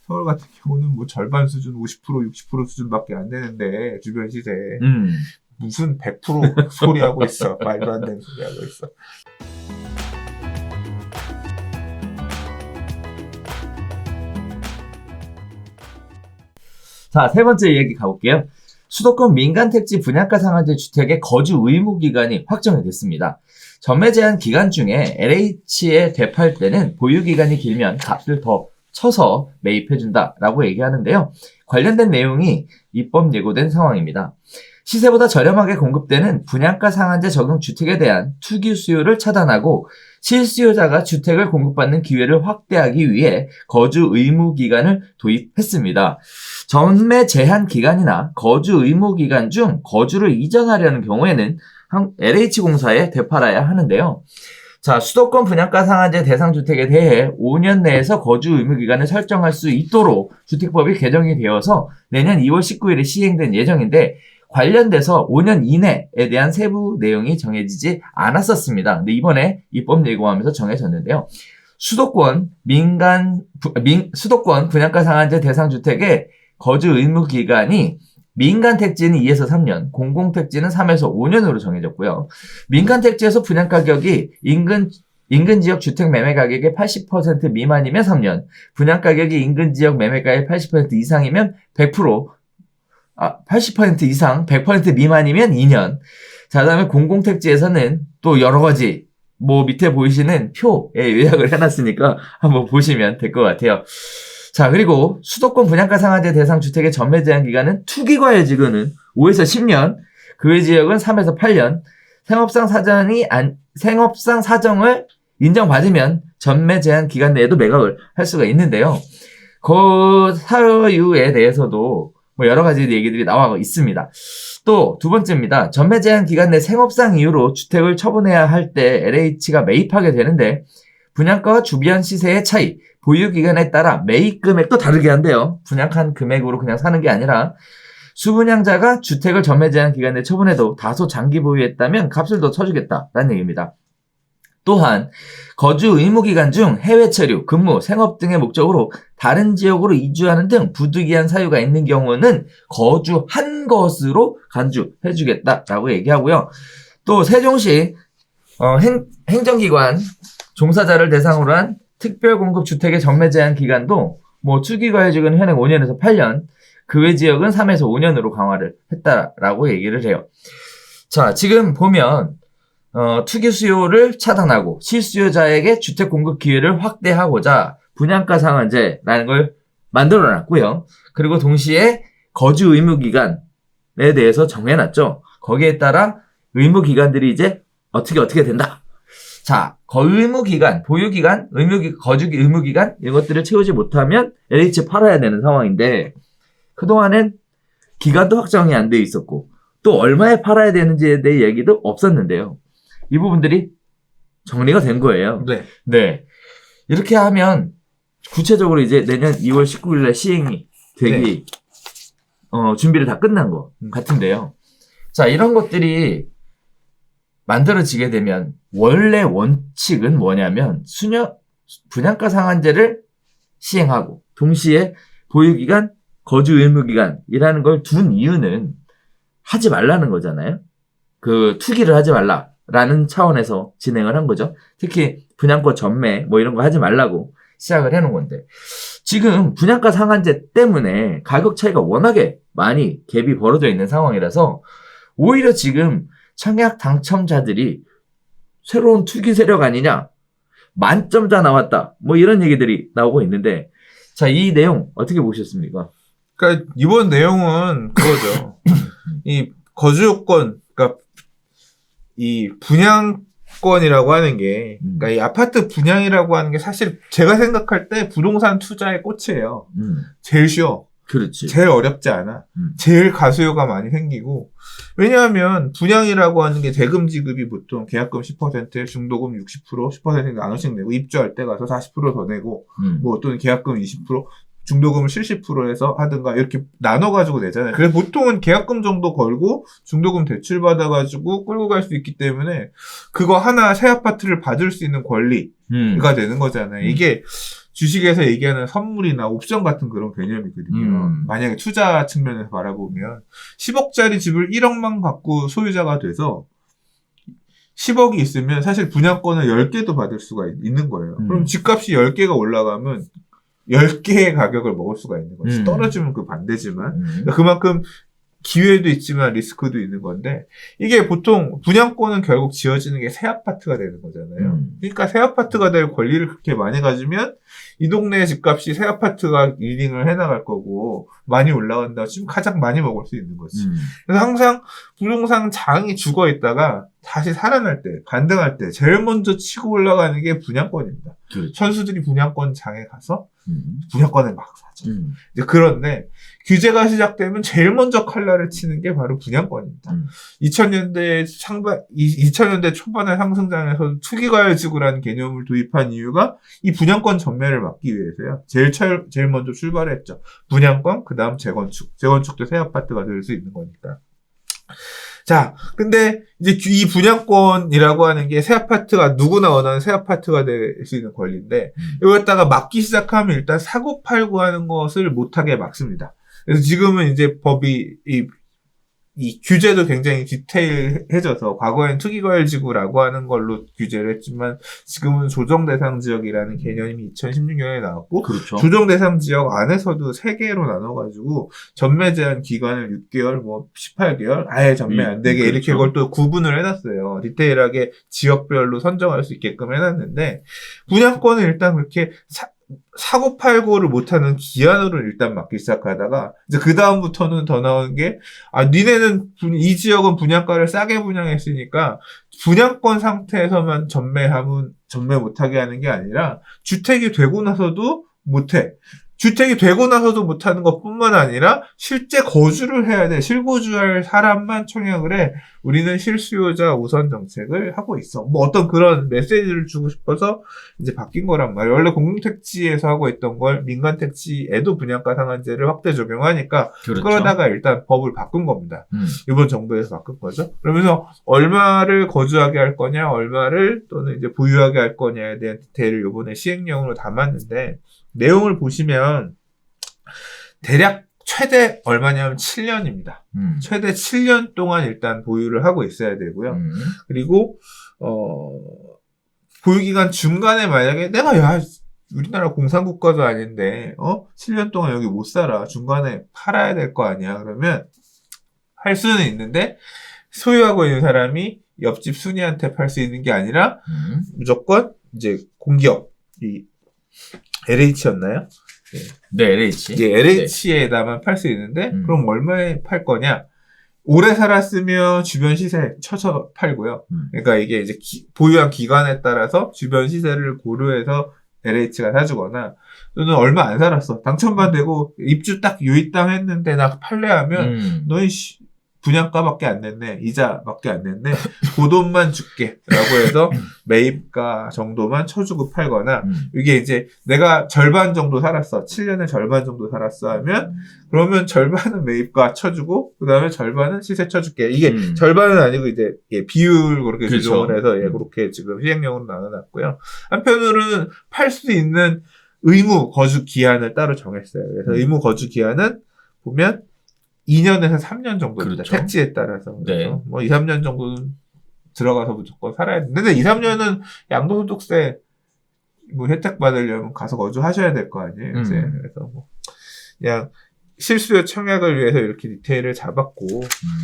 서울 같은 경우는 뭐 절반 수준 50% 60% 수준밖에 안 되는데 주변 시세 무슨 100% 소리하고 있어. 말도 안 되는 소리하고 있어. 자, 세 번째 얘기 가볼게요. 수도권 민간택지 분양가 상한제 주택의 거주 의무 기간이 확정이 됐습니다. 전매 제한 기간 중에 LH에 되팔 때는 보유 기간이 길면 값을 더 쳐서 매입해준다라고 얘기하는데요. 관련된 내용이 입법 예고된 상황입니다. 시세보다 저렴하게 공급되는 분양가 상한제 적용 주택에 대한 투기 수요를 차단하고 실수요자가 주택을 공급받는 기회를 확대하기 위해 거주 의무 기간을 도입했습니다. 전매 제한 기간이나 거주 의무 기간 중 거주를 이전하려는 경우에는 LH공사에 되팔아야 하는데요. 자, 수도권 분양가 상한제 대상 주택에 대해 5년 내에서 거주 의무 기간을 설정할 수 있도록 주택법이 개정이 되어서 내년 2월 19일에 시행된 예정인데 관련돼서 5년 이내에 대한 세부 내용이 정해지지 않았었습니다. 근데 이번에 입법 예고하면서 정해졌는데요. 수도권 분양가 상한제 대상 주택의 거주 의무 기간이 민간 택지는 2에서 3년, 공공 택지는 3에서 5년으로 정해졌고요. 민간 택지에서 분양 가격이 인근 지역 주택 매매 가격의 80% 미만이면 3년, 분양 가격이 인근 지역 매매가의 80% 이상이면 80% 이상, 100% 미만이면 2년. 자, 그다음에 공공 택지에서는 또 여러 가지 밑에 보이시는 표에 요약을 해놨으니까 한번 보시면 될 것 같아요. 자, 그리고 수도권 분양가 상한제 대상 주택의 전매 제한 기간은 투기과열 지구는 5에서 10년, 그 외 지역은 3에서 8년, 생업상 사정을 인정받으면 전매 제한 기간 내에도 매각을 할 수가 있는데요. 그 사유에 대해서도 여러 가지 얘기들이 나와 있습니다. 또 두 번째입니다. 전매 제한 기간 내 생업상 이유로 주택을 처분해야 할 때 LH가 매입하게 되는데 분양가와 주변 시세의 차이, 보유 기간에 따라 매입 금액도 다르게 한대요. 분양한 금액으로 그냥 사는 게 아니라 수분양자가 주택을 전매 제한 기간 내 처분해도 다소 장기 보유했다면 값을 더 쳐주겠다라는 얘기입니다. 또한 거주 의무 기간 중 해외 체류, 근무, 생업 등의 목적으로 다른 지역으로 이주하는 등 부득이한 사유가 있는 경우는 거주한 것으로 간주해주겠다라고 얘기하고요. 또 세종시 행정기관 종사자를 대상으로 한 특별공급주택의 전매 제한 기간도 투기과열지구는 현행 5년에서 8년, 그 외 지역은 3에서 5년으로 강화를 했다라고 얘기를 해요. 자, 지금 보면 투기 수요를 차단하고 실수요자에게 주택 공급 기회를 확대하고자 분양가 상한제라는 걸 만들어놨고요. 그리고 동시에 거주 의무 기간에 대해서 정해놨죠. 거기에 따라 의무 기간들이 이제 어떻게 된다. 자, 의무 기간, 보유 기간, 거주 의무 기간 이것들을 채우지 못하면 LH 팔아야 되는 상황인데 그동안엔 기간도 확정이 안 돼 있었고 또 얼마에 팔아야 되는지에 대해 얘기도 없었는데요. 이 부분들이 정리가 된 거예요. 네. 이렇게 하면 구체적으로 이제 내년 2월 19일에 시행이 되기 준비를 다 끝난 것 같은데요. 자, 이런 것들이 만들어지게 되면 원래 원칙은 뭐냐면 분양가 상한제를 시행하고 동시에 보유기간, 거주 의무기간이라는 걸 둔 이유는 하지 말라는 거잖아요. 그 투기를 하지 말라라는 차원에서 진행을 한 거죠. 특히 분양권 전매 이런 거 하지 말라고 시작을 해놓은 건데 지금 분양가 상한제 때문에 가격 차이가 워낙에 많이 갭이 벌어져 있는 상황이라서 오히려 지금 청약 당첨자들이 새로운 투기 세력 아니냐, 만점자 나왔다, 이런 얘기들이 나오고 있는데, 자, 이 내용 어떻게 보셨습니까? 그러니까 이번 내용은 그거죠. 이 거주요건, 그러니까 이 분양권이라고 하는 게, 그러니까 이 아파트 분양이라고 하는 게 사실 제가 생각할 때 부동산 투자의 꽃이에요. 제일 쉬워. 그렇지. 제일 어렵지 않아. 제일 가수요가 많이 생기고. 왜냐하면 분양이라고 하는 게 대금 지급이 보통 계약금 10%에 중도금 60%, 10% 나눠씩 내고 입주할 때 가서 40% 더 내고 또는 계약금 20%, 중도금을 70%에서 하든가 이렇게 나눠가지고 내잖아요. 그래서 보통은 계약금 정도 걸고 중도금 대출 받아가지고 끌고 갈 수 있기 때문에 그거 하나 새 아파트를 받을 수 있는 권리가 되는 거잖아요. 이게 주식에서 얘기하는 선물이나 옵션 같은 그런 개념이거든요. 만약에 투자 측면에서 바라보면 10억짜리 집을 1억만 갖고 소유자가 돼서 10억이 있으면 사실 분양권을 10개도 받을 수가 있는 거예요. 그럼 집값이 10개가 올라가면 10개의 가격을 먹을 수가 있는 거지. 떨어지면 그 반대지만. 그러니까 그만큼 기회도 있지만 리스크도 있는 건데, 이게 보통 분양권은 결국 지어지는 게 새 아파트가 되는 거잖아요. 그러니까 새 아파트가 될 권리를 그렇게 많이 가지면 이 동네 집값이 새 아파트가 리딩을 해나갈 거고 많이 올라간다. 지금 가장 많이 먹을 수 있는 거지. 그래서 항상 부동산 장이 죽어 있다가 다시 살아날 때, 반등할 때 제일 먼저 치고 올라가는 게 분양권입니다. 그렇죠. 선수들이 분양권 장에 가서 분양권을 막 사죠. 이제 그런데 규제가 시작되면 제일 먼저 칼날을 치는 게 바로 분양권입니다. 2000년대 초반의 상승장에서 투기과열지구라는 개념을 도입한 이유가 이 분양권 전매를 막기 위해서요. 제일 먼저 출발했죠. 분양권, 그 다음 재건축. 재건축도 새 아파트가 될 수 있는 거니까. 자, 근데 이제 이 분양권이라고 하는 게 새 아파트가 누구나 원하는 새 아파트가 될 수 있는 권리인데, 이거에다가 막기 시작하면 일단 사고 팔고 하는 것을 못하게 막습니다. 그래서 지금은 이제 법이 이 규제도 굉장히 디테일해져서 과거엔 투기과열지구라고 하는 걸로 규제를 했지만 지금은 조정대상지역이라는 개념이 2016년에 나왔고, 그렇죠. 조정대상지역 안에서도 3개로 나눠가지고 전매 제한 기간을 6개월, 18개월 아예 전매 안 되게 그렇죠. 이렇게 그걸 또 구분을 해놨어요. 디테일하게 지역별로 선정할 수 있게끔 해놨는데, 분양권은 일단 그렇게 사고 팔고를 못하는 기한으로 일단 막기 시작하다가 이제 그 다음부터는 더 나오는 게 니네는 이 지역은 분양가를 싸게 분양했으니까 분양권 상태에서만 전매 못하게 하는 게 아니라 주택이 되고 나서도 못해. 주택이 되고 나서도 못하는 것뿐만 아니라 실제 거주를 해야 돼. 실거주할 사람만 청약을 해. 우리는 실수요자 우선 정책을 하고 있어. 뭐 어떤 그런 메시지를 주고 싶어서 이제 바뀐 거란 말이에요. 원래 공공택지에서 하고 있던 걸 민간택지에도 분양가 상한제를 확대 적용하니까, 그렇죠. 그러다가 일단 법을 바꾼 겁니다. 이번 정부에서 바꾼 거죠. 그러면서 얼마를 거주하게 할 거냐, 얼마를 또는 이제 보유하게 할 거냐에 대한 디테일을 이번에 시행령으로 담았는데, 내용을 보시면 대략 최대 얼마냐면 7년입니다. 최대 7년 동안 일단 보유를 하고 있어야 되고요. 그리고 보유기간 중간에 만약에 내가 우리나라 공산국가도 아닌데 7년 동안 여기 못 살아. 중간에 팔아야 될 거 아니야. 그러면 할 수는 있는데 소유하고 있는 사람이 옆집 순이한테 팔 수 있는 게 아니라 무조건 이제 공기업, 이 LH였나요? 네, LH. 이제 LH에다만 팔 수 있는데, 그럼 얼마에 팔 거냐? 오래 살았으면 주변 시세 쳐서 팔고요. 그러니까 이게 이제 보유한 기간에 따라서 주변 시세를 고려해서 LH가 사주거나, 또는 얼마 안 살았어. 당첨만 되고 입주 딱 요입당 했는데 나 팔래 하면, 너희 분양가밖에 안 냈네. 이자밖에 안 냈네. 그 돈만 줄게. 라고 해서 매입가 정도만 쳐주고 팔거나, 이게 이제 내가 절반 정도 살았어. 7년에 절반 정도 살았어 하면, 그러면 절반은 매입가 쳐주고, 그 다음에 절반은 시세 쳐줄게. 이게 절반은 아니고 이제 비율 그렇게 그렇죠. 조정을 해서 그렇게 지금 시행령으로 나눠놨고요. 한편으로는 팔 수 있는 의무 거주 기한을 따로 정했어요. 그래서 의무 거주 기한은 보면 2년에서 3년 정도입니다. 그렇죠. 택지에 따라서. 그래서 네. 2, 3년 정도는 들어가서 무조건 살아야 되는데, 근데 2, 3년은 양도소득세 혜택 받으려면 가서 거주하셔야 될 거 아니에요. 이제. 그래서 그냥 실수요 청약을 위해서 이렇게 디테일을 잡았고,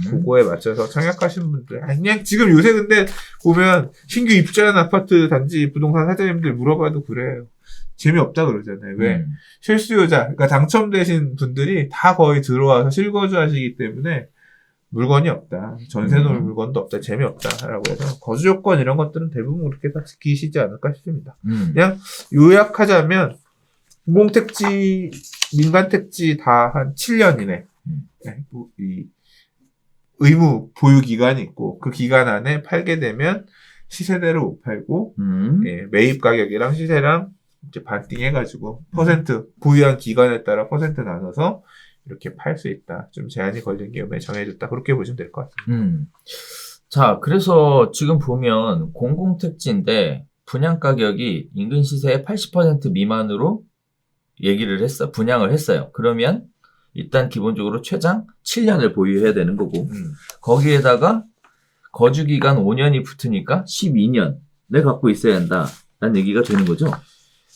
그거에 맞춰서 청약하신 분들, 그냥 지금 요새 근데 보면 신규 입주한 아파트 단지 부동산 사장님들 물어봐도 그래요. 재미없다 그러잖아요. 왜? 실수요자, 그러니까 당첨되신 분들이 다 거의 들어와서 실거주 하시기 때문에 물건이 없다. 전세 놓을 물건도 없다. 재미없다라고 해서 거주 요건 이런 것들은 대부분 그렇게 다 지키시지 않을까 싶습니다. 그냥 요약하자면 공공택지, 민간택지 다 한 7년 이내 이 의무 보유 기간이 있고, 그 기간 안에 팔게 되면 시세대로 못 팔고 매입 가격이랑 시세랑 이제 반띵해가지고 퍼센트 보유한 기간에 따라 퍼센트 나눠서 이렇게 팔 수 있다. 좀 제한이 걸린 경우에 정해줬다. 그렇게 보시면 될 것 같습니다. 자, 그래서 지금 보면 공공택지인데 분양 가격이 인근 시세의 80% 미만으로 분양을 했어요. 그러면 일단 기본적으로 최장 7년을 보유해야 되는 거고, 거기에다가 거주기간 5년이 붙으니까 12년을 갖고 있어야 한다라는 얘기가 되는 거죠.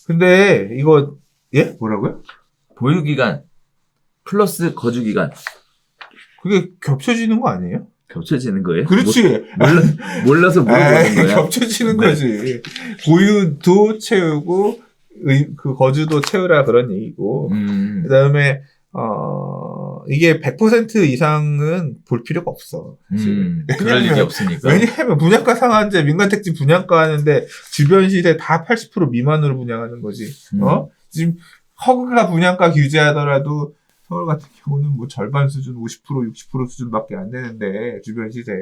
근데 이거 예? 뭐라고요? 보유기간 플러스 거주기간 그게 겹쳐지는 거 아니에요? 겹쳐지는 거예요? 그렇지. 몰라서 물어보는 거야. 겹쳐지는 네. 거지. 보유도 채우고 그 거주도 채우라 그런 얘기고. 그다음에 이게 100% 이상은 볼 필요가 없어. 사실. 그럴 일이 없으니까. 왜냐하면 분양가 상한제 민간택지 분양가 하는데 주변 시세 다 80% 미만으로 분양하는 거지. 지금 허가 분양가 규제하더라도 서울 같은 경우는 뭐 절반 수준, 50%, 60% 수준밖에 안 되는데 주변 시세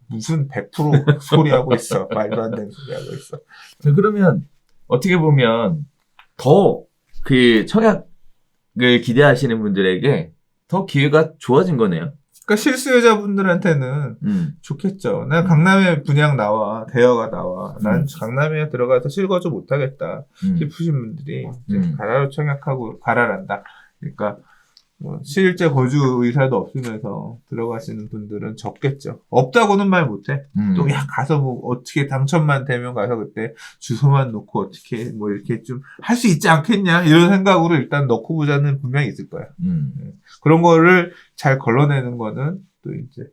무슨 100% 소리하고 있어. 말도 안 되는 소리하고 있어. 그러면 어떻게 보면 더 그 청약을 기대하시는 분들에게 더 기회가 좋아진 거네요. 그러니까 실수요자분들한테는 좋겠죠. 난 강남에 분양 나와, 대여가 나와. 난 강남에 들어가서 실거주 못하겠다 싶으신 분들이 이제 가라로 청약하고 가라란다. 그러니까 뭐 실제 거주 의사도 없으면서 들어가시는 분들은 적겠죠. 없다고는 말 못해. 또 야 가서 뭐 어떻게 당첨만 되면 가서 그때 주소만 놓고 어떻게 뭐 이렇게 좀 할 수 있지 않겠냐 이런 생각으로 일단 넣고 보자는 분명히 있을 거야. 그런 거를 잘 걸러내는 거는 또 이제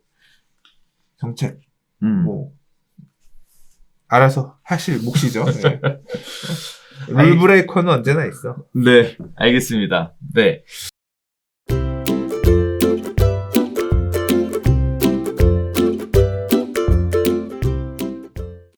정책 뭐 알아서 하실 몫이죠. 네. 룰브레이커는 언제나 있어. 네, 알겠습니다. 네.